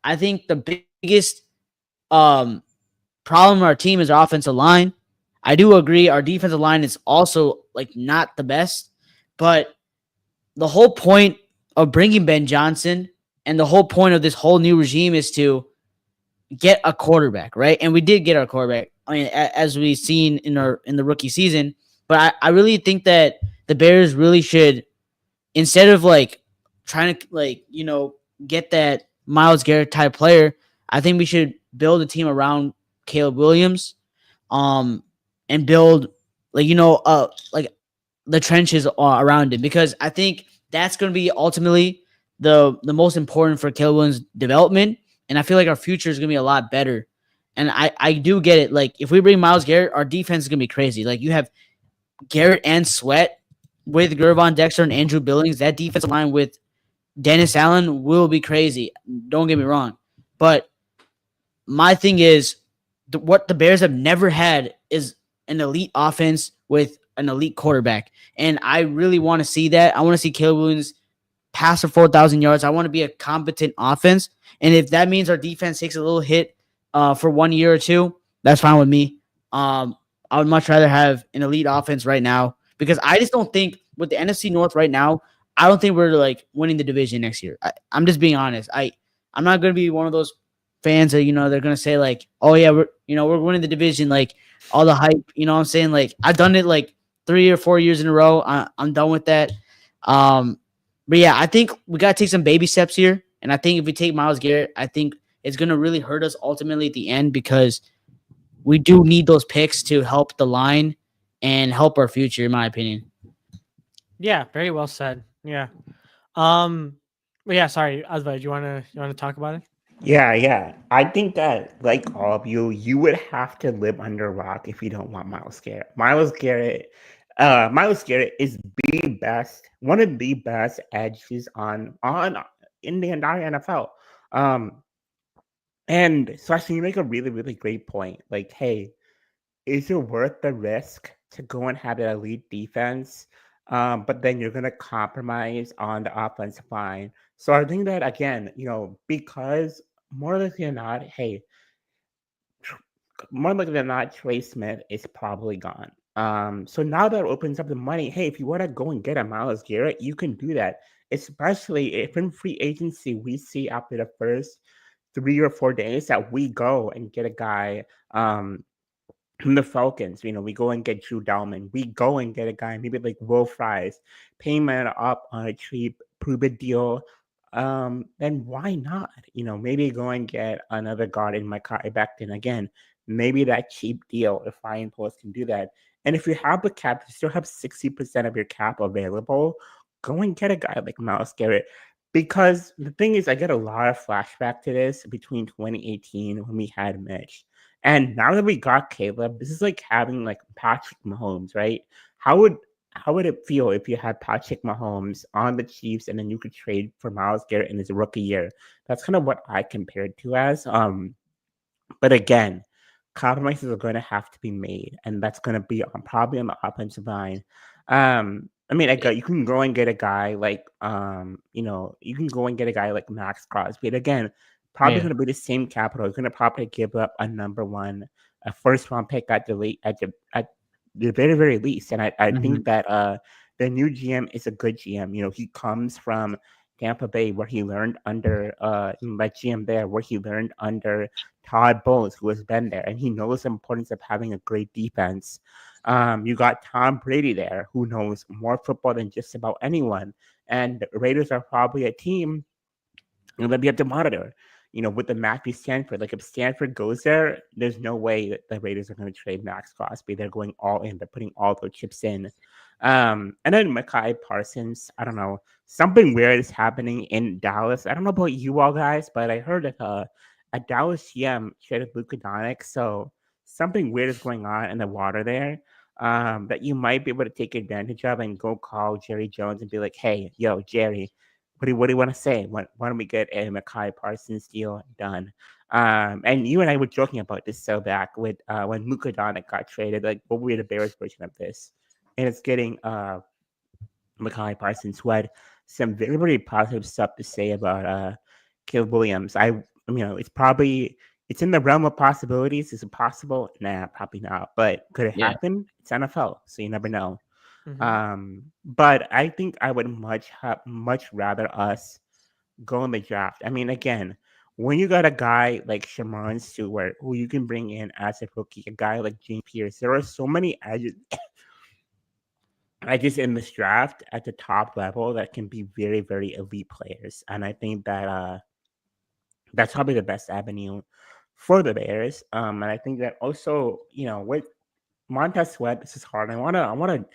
I think the biggest problem in our team is our offensive line. I do agree our defensive line is also like not the best, but the whole point of bringing Ben Johnson and the whole point of this whole new regime is to get a quarterback, right? And we did get our quarterback. I mean, as we've seen in the rookie season, but I really think that the Bears really should, instead of like trying to like, get that Myles Garrett type player, I think we should build a team around Caleb Williams, and build like, like the trenches around him, because I think that's going to be ultimately the most important for Caleb Williams' development. And I feel like our future is going to be a lot better. And I do get it. Like if we bring Myles Garrett, our defense is going to be crazy. Like you have Garrett and Sweat with Gervon Dexter and Andrew Billings. That defensive line with Dennis Allen will be crazy. Don't get me wrong. But my thing is, what the Bears have never had is an elite offense with an elite quarterback. And I really want to see that. I want to see Caleb Williams pass for 4,000 yards. I want to be a competent offense. And if that means our defense takes a little hit for 1 year or 2, that's fine with me. I would much rather have an elite offense right now, because I just don't think with the NFC North right now, I don't think we're like winning the division next year. I'm just being honest. I'm not going to be one of those fans that they're going to say like, oh yeah, we're winning the division, like all the hype. You know what I'm saying? Like I've done it like 3 or 4 years in a row. I'm done with that. But yeah, I think we got to take some baby steps here, and I think if we take Myles Garrett, I think it's going to really hurt us ultimately at the end because we do need those picks to help the line and help our future, in my opinion. Yeah, very well said. Yeah. But yeah, sorry, Azbay, you wanna talk about it? Yeah. I think that, like all of you, you would have to live under a rock if you don't want Myles Garrett. Myles Garrett is one of the best edges on in the entire NFL. And so actually, you make a really, really great point. Like, hey, is it worth the risk to go and have an elite defense? But then you're gonna compromise on the offensive line. So I think that again, because more likely than not, more likely than not, Trey Smith is probably gone. So now that opens up the money. Hey, if you want to go and get a Myles Garrett, you can do that. Especially if in free agency we see after the first 3 or 4 days that we go and get a guy from the Falcons. We go and get Drew Dalman. We go and get a guy maybe like Will Fries, pay man up on a cheap, prove it deal. Then why not? Maybe go and get another guard in Mackay Becton again. Maybe that cheap deal if Ryan Post can do that. And if you have the cap, you still have 60% of your cap available. Go and get a guy like Myles Garrett. Because the thing is, I get a lot of flashback to this between 2018 when we had Mitch. And now that we got Caleb, this is like having like Patrick Mahomes, right? How would it feel if you had Patrick Mahomes on the Chiefs and then you could trade for Myles Garrett in his rookie year? That's kind of what I compared to as. But again, compromises are going to have to be made, and that's going to be probably on the offensive line. You can go and get a guy like you can go and get a guy like Max Crosby. But again, probably going to be the same capital. He's going to probably give up a number one, a first round pick at the very, very least. And I think that the new GM is a good GM. He comes from Tampa Bay, where he learned under like GM there, where he learned under Todd Bowles, who has been there, and he knows the importance of having a great defense. You got Tom Brady there, who knows more football than just about anyone. And the Raiders are probably a team that we have to monitor. With the Matthew Stanford, like if Stanford goes there, there's no way that the Raiders are going to trade Max Crosby. They're going all in. They're putting all their chips in. And then Micah Parsons, I don't know. Something weird is happening in Dallas. I don't know about you all guys, but I heard that a Dallas GM traded Luka Doncic. So something weird is going on in the water there that you might be able to take advantage of and go call Jerry Jones and be like, hey, yo, Jerry, what do you want to say? Why don't we get a Micah Parsons deal done? And you and I were joking about this back with when Luka Doncic got traded. Like, what would be the Bears version of this? And it's getting Micah Parsons, who had some very, very positive stuff to say about Caleb Williams. It's in the realm of possibilities. Is it possible? Nah, probably not. But could it happen? It's NFL, so you never know. But I think I would much rather us go in the draft. I mean, again, when you got a guy like Shamon Stewart, who you can bring in as a rookie, a guy like James Pierce, there are so many edges in this draft at the top level that can be very, very elite players. And I think that that's probably the best avenue for the Bears. And I think that also, with Montez Sweat, this is hard. I wanna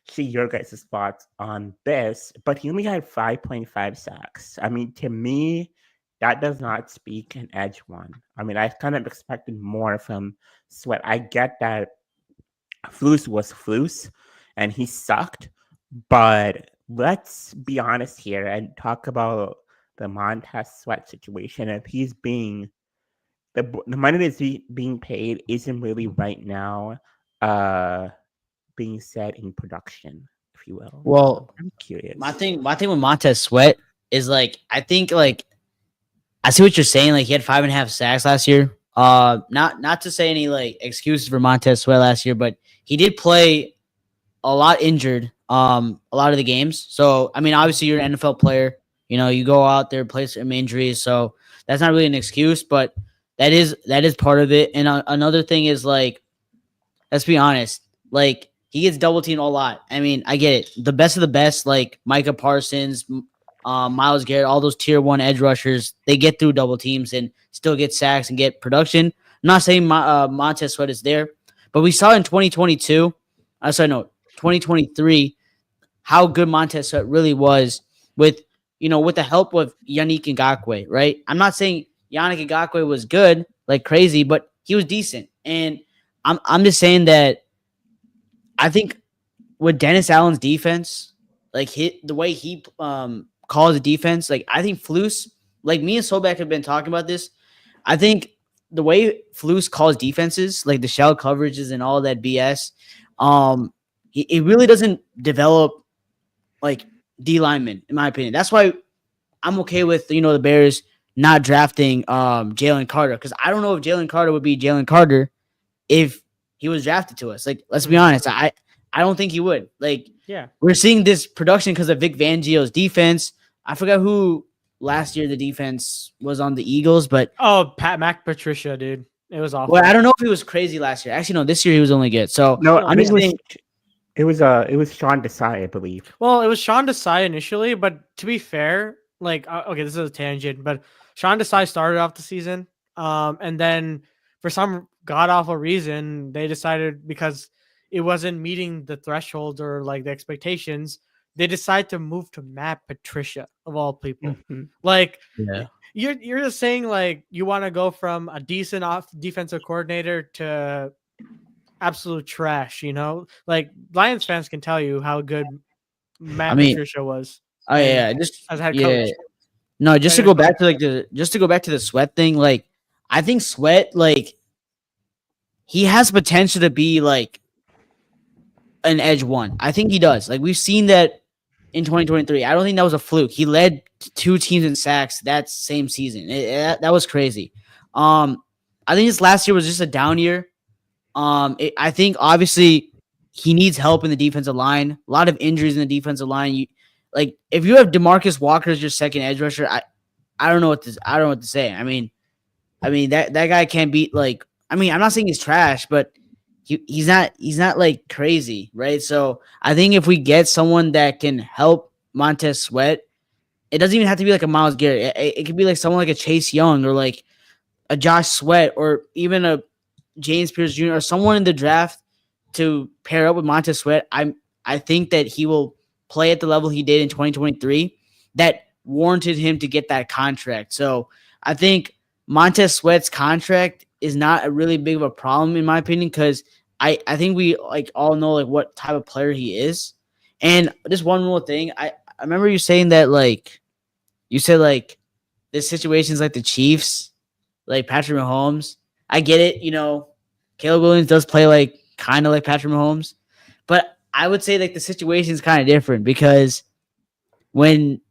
see your guys' thoughts on this, but he only had 5.5 sacks. I mean, to me, that does not speak an edge one. I mean, I kind of expected more from Sweat. I get that Flus was Flus and he sucked, but let's be honest here and talk about the Montez Sweat situation. If he's being the money that's being paid isn't really right now being said in production, if you will. Well, I'm curious. My thing with Montez Sweat is like I think like I see what you're saying. Like he had 5.5 sacks last year. Not to say any like excuses for Montez Sweat last year, but he did play a lot injured. a lot of the games. So I mean, obviously you're an NFL player. You know, you go out there, play some injuries, so that's not really an excuse, but that is part of it. And another thing is like, let's be honest, like he gets double teamed a lot. I mean, I get it. The best of the best, like Micah Parsons, Myles Garrett, all those tier 1 edge rushers, they get through double teams and still get sacks and get production. I'm not saying Montez Sweat is there, but we saw in 2022, 2023, how good Montez Sweat really was with, with the help of Yannick Ngakoue, right? I'm not saying Yannick Ngakoue was good, like crazy, but he was decent. And I'm just saying that I think with Dennis Allen's defense, like the way he calls the defense, like I think Flus, like me and Soback have been talking about this. I think the way Flus calls defenses, like the shell coverages and all that BS, it really doesn't develop like D linemen, in my opinion. That's why I'm okay with the Bears not drafting Jalen Carter, because I don't know if Jalen Carter would be Jalen Carter if he was drafted to us. Like, let's be honest, I don't think he would. Like, Yeah. we're seeing this production because of Vic Fangio's defense. I forgot who last year the defense was on the Eagles, but Mack Patricia, dude, it was awful. well, I don't know if he was crazy last year. Actually, no, this year he was only good. So No, I'm just saying. it was Sean Desai, I believe. Well, it was Sean Desai initially, but to be fair, like okay, this is a tangent, but Sean Desai started off the season, and then for some god awful reason, they decided because it wasn't meeting the threshold or like the expectations, they decided to move to Matt Patricia of all people. Mm-hmm. Like, Yeah. you're just saying like you want to go from a decent defensive coordinator to absolute trash, like Lions fans can tell you how good Matt Patricia was. Oh yeah, just as head coach. No, just to go back to the Sweat thing, like I think Sweat, like he has potential to be like an edge one. I think he does. Like we've seen that in 2023. I don't think that was a fluke. He led 2 teams in sacks that same season. That was crazy. I think his last year was just a down year. I think obviously he needs help in the defensive line. A lot of injuries in the defensive line. Like if you have DeMarcus Walker as your second edge rusher, I don't know what to say. I mean that guy can't beat like. I mean, I'm not saying he's trash, but he's not like crazy, right? So I think if we get someone that can help Montez Sweat, it doesn't even have to be like a Myles Garrett. It could be like someone like a Chase Young or like a Josh Sweat or even a James Pierce Jr. or someone in the draft to pair up with Montez Sweat. I think that he will play at the level he did in 2023 that warranted him to get that contract. So I think Montez Sweat's contract is not a really big of a problem in my opinion, because I think we like all know like what type of player he is. And just one more thing, I remember you saying that like you said like this situation's like the Chiefs, like Patrick Mahomes. I get it, Caleb Williams does play like kind of like Patrick Mahomes, but I would say like the situation is kind of different because when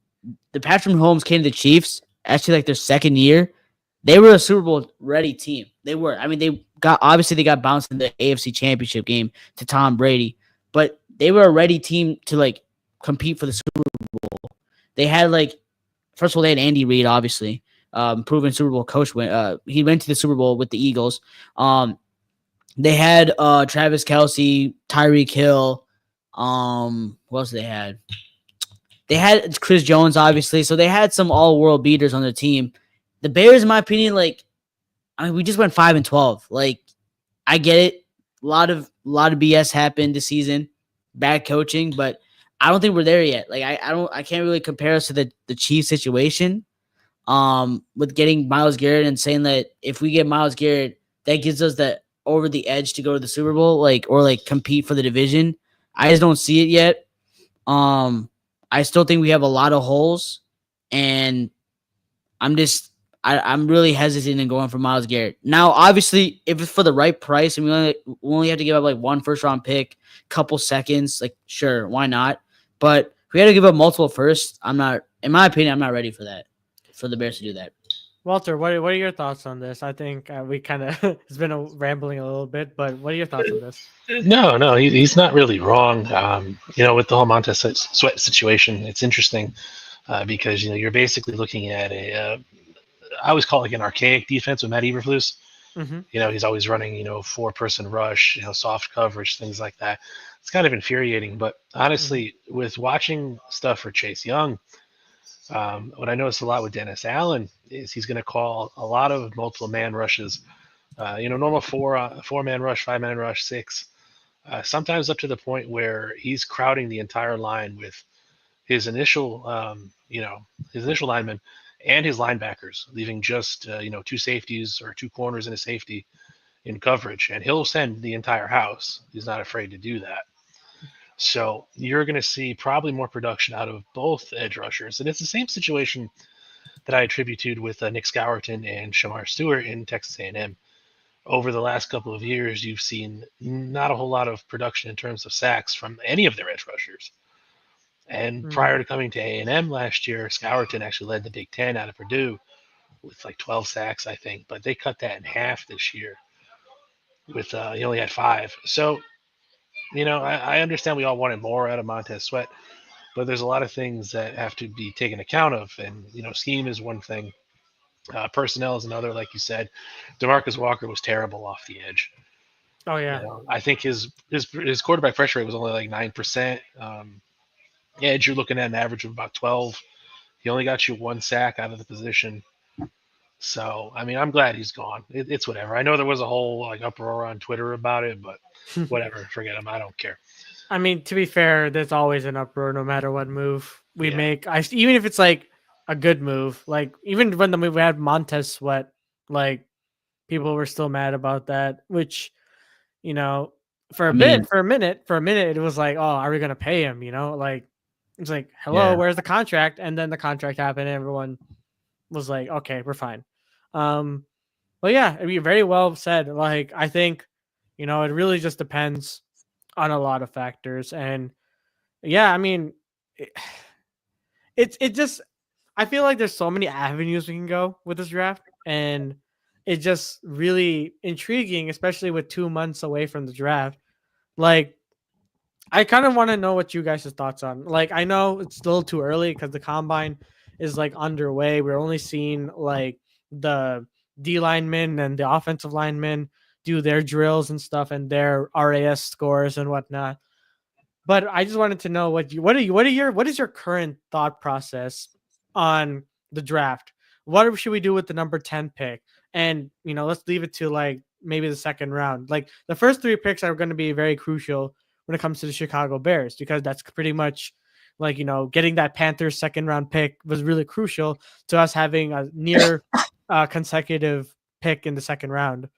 the Patrick Mahomes came to the Chiefs, actually like their second year, they were a Super Bowl ready team. They were. I mean, they got bounced in the AFC Championship game to Tom Brady, but they were a ready team to like compete for the Super Bowl. They had like, first of all, they had Andy Reid, obviously, proven Super Bowl coach. He went to the Super Bowl with the Eagles. They had Travis Kelce, Tyreek Hill. What else they had? They had Chris Jones, obviously. So they had some all-world beaters on their team. The Bears, in my opinion, like, I mean, we just went 5-12. Like, I get it. A lot of BS happened this season, bad coaching, but I don't think we're there yet. Like, I can't really compare us to the Chiefs situation. With getting Myles Garrett and saying that if we get Myles Garrett, that gives us the over the edge to go to the Super Bowl, like or like compete for the division. I just don't see it yet. I still think we have a lot of holes, and I'm really hesitant in going for Myles Garrett. Now, obviously, if it's for the right price and we only have to give up like 1 first-round pick, couple seconds, like sure, why not? But if we had to give up multiple firsts, in my opinion, I'm not ready for that. For the Bears to do that. Walter, what are your thoughts on this? I think we kind of it's been rambling a little bit, but what are your thoughts on this? No, he's not really wrong. With the whole Montez Sweat situation, it's interesting because you're basically looking at I always call it like an archaic defense with Matt Eberflus. Mm-hmm. He's always running, 4-person rush, soft coverage, things like that. It's kind of infuriating. But honestly, with watching stuff for Chase Young, what I noticed a lot with Dennis Allen is he's going to call a lot of multiple man rushes. Normal four-man rush, five-man rush, six. Sometimes up to the point where he's crowding the entire line with his initial, his initial linemen and his linebackers, leaving just two safeties or two corners and a safety in coverage, and he'll send the entire house. He's not afraid to do that. So you're going to see probably more production out of both edge rushers, and it's the same situation that I attributed with Nick Scourton and Shamar Stewart in Texas A&M. Over the last couple of years, you've seen not a whole lot of production in terms of sacks from any of their edge rushers. And prior to coming to A&M last year, Scourton actually led the Big Ten out of Purdue with like 12 sacks, I think. But they cut that in half this year. With he only had 5. So, I understand we all wanted more out of Montez Sweat, but there's a lot of things that have to be taken account of. And, scheme is one thing. Personnel is another, like you said. DeMarcus Walker was terrible off the edge. Oh yeah. I think his quarterback pressure rate was only like 9%. Edge, you're looking at an average of about 12. He only got you 1 sack out of the position. So, I mean, I'm glad he's gone. It's whatever. I know there was a whole like uproar on Twitter about it, but whatever. Forget him. I don't care. I mean, to be fair, there's always an uproar no matter what move we Yeah. make. Even if it's like a good move, like even when we had Montez Sweat, like people were still mad about that. Which, for a minute, it was like, oh, are we gonna pay him? Like it's like, hello, Yeah. where's the contract? And then the contract happened, and everyone was like, okay, we're fine. But yeah, I mean, very well said. Like I think, it really just depends on a lot of factors, and yeah, I mean, it just I feel like there's so many avenues we can go with this draft, and it's just really intriguing, especially with 2 months away from the draft. Like, I kind of want to know what you guys' thoughts on. Like, I know it's still too early because the combine is like underway. We're only seeing like the D linemen and the offensive linemen do their drills and stuff and their RAS scores and whatnot. But I just wanted to know what is your current thought process on the draft? What should we do with the number 10 pick? And let's leave it to like maybe the second round. Like the first 3 picks are going to be very crucial when it comes to the Chicago Bears, because that's pretty much like, getting that Panthers second round pick was really crucial to us having a near consecutive pick in the second round.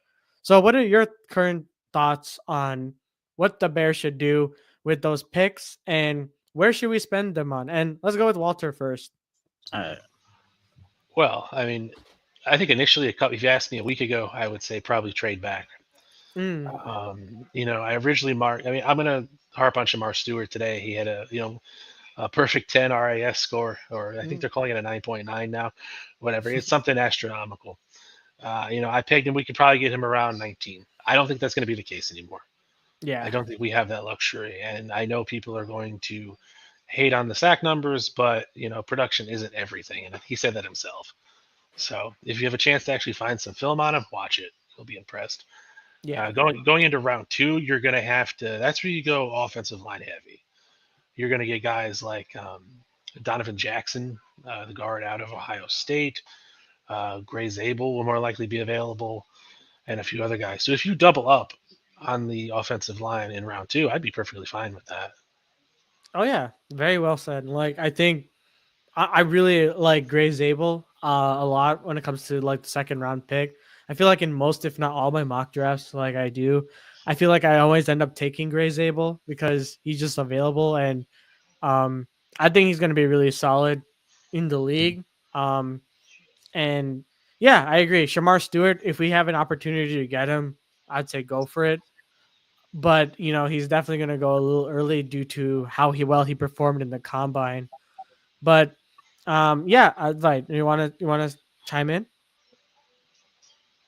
So what are your current thoughts on what the Bears should do with those picks and where should we spend them on? And let's go with Walter first. Well, I mean, I think initially, if you asked me a week ago, I would say probably trade back. I originally marked. I mean, I'm gonna harp on Shamar Stewart today. He had a perfect 10 RAS score, or I think they're calling it a 9.9 now. Whatever, it's something astronomical. I pegged him. We could probably get him around 19. I don't think that's going to be the case anymore. Yeah, I don't think we have that luxury, and I know people are going to hate on the sack numbers, but production isn't everything, and he said that himself. So if you have a chance to actually find some film on him, watch it. You'll be impressed. Yeah. Going into round 2, you're going to have to. That's where you go offensive line heavy. You're going to get guys like Donovan Jackson, the guard out of Ohio State. Gray Zabel will more likely be available, and a few other guys. So if you double up on the offensive line in round 2, I'd be perfectly fine with that. Oh yeah, very well said. Like I think I really like Gray Zabel a lot when it comes to like the second round pick. I feel like in most, if not all, my mock drafts, like I do, I feel like I always end up taking Gray Zabel because he's just available, and I think he's going to be really solid in the league. And yeah, I agree. Shamar Stewart, if we have an opportunity to get him, I'd say go for it. But he's definitely going to go a little early due to how he performed in the combine. But yeah, Vite, you want to chime in?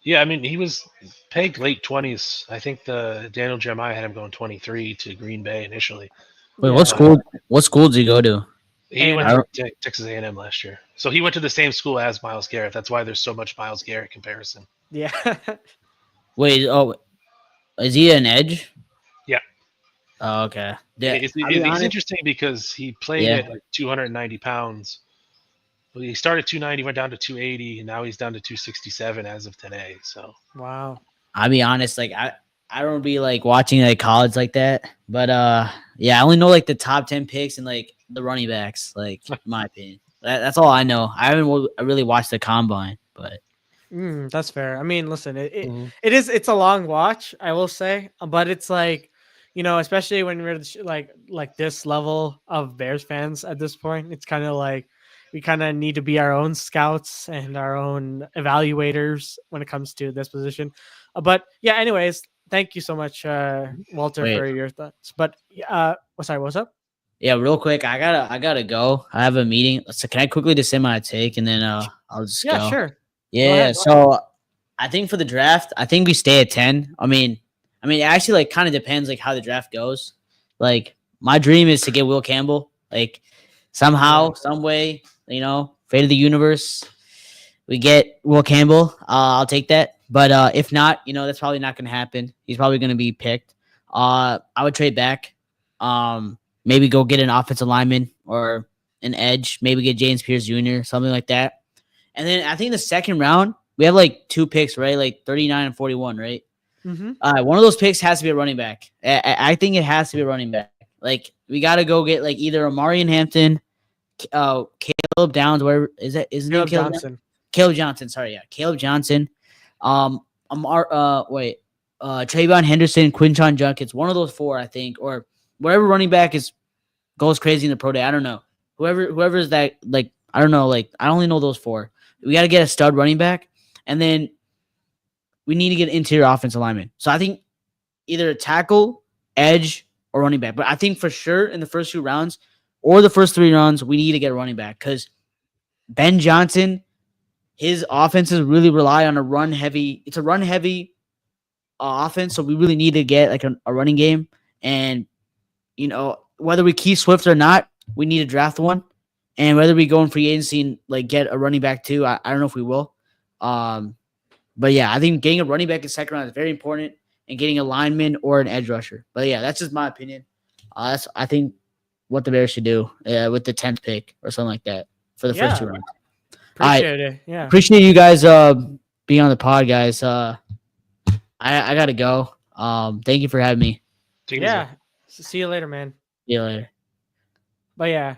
Yeah, I mean, he was pegged late 20s. I think the Daniel Jeremiah had him going 23 to Green Bay initially. Wait, Yeah. what school? What school did you go to? He went A&M. to Texas A&M last year, so he went to the same school as Miles Garrett. That's why there's so much Miles Garrett comparison. Yeah. Wait, oh, is he an edge? Yeah. Oh, okay. Yeah, It's, I'll be it's honest. interesting because he played Yeah. at like 290 pounds. Well, he started 290, went down to 280, and now he's down to 267 as of today. So Wow. I'll be honest, like I don't be like watching like college like that. But yeah, I only know like the top 10 picks and like the running backs, like in my opinion. That's all I know. I haven't really watched the combine, but That's fair. I mean, listen, Mhm. it's a long watch, I will say, but it's like, especially when we're like this level of Bears fans at this point, it's kind of like we kind of need to be our own scouts and our own evaluators when it comes to this position. But yeah, anyways, thank you so much, Walter, wait. for your thoughts. But sorry, what's up? Yeah, real quick, I gotta go. I have a meeting. So can I quickly just say my take and then I'll just Yeah, go. sure. Yeah, ahead. so I think for the draft, I think we stay at 10. I mean, it actually like kind of depends like how the draft goes. Like my dream is to get Will Campbell. Like somehow, some way, fate of the universe, we get Will Campbell. I'll take that. But if not, that's probably not gonna happen. He's probably gonna be picked. I would trade back. Maybe go get an offensive lineman or an edge. Maybe get James Pierce Jr., something like that. And then I think the second round, we have like 2 picks, right? Like 39 and 41, right? Mm-hmm. One of those picks has to be a running back. I think it has to be a running back. Like we got to go get like either Amari and Hampton, Caleb Downs. Where is that? Isn't Caleb it Caleb Johnson. Caleb Johnson. Sorry, yeah, Caleb Johnson. Trayvon Henderson, Quinton Junkins. One of those 4, I think, or whatever running back goes crazy in the pro day. I don't know. Whoever is that, like, I don't know. Like, I only know those 4. We got to get a stud running back, and then we need to get interior offensive lineman. So I think either a tackle, edge, or running back. But I think for sure in the first 2 rounds or the first 3 rounds, we need to get a running back because Ben Johnson, his offenses really rely on a run heavy. It's a run heavy offense, so we really need to get like a running game. And whether we keep Swift or not, we need to draft one. And whether we go in free agency and like get a running back too, I don't know if we will. But yeah, I think getting a running back in second round is very important, and getting a lineman or an edge rusher. But yeah, that's just my opinion. That's I think what the Bears should do with the 10th pick or something like that for the first 2 rounds. Appreciate it. Yeah. Appreciate you guys being on the pod, guys. I gotta go. Thank you for having me. take it easy. Yeah. See you later, man. See you later. But yeah.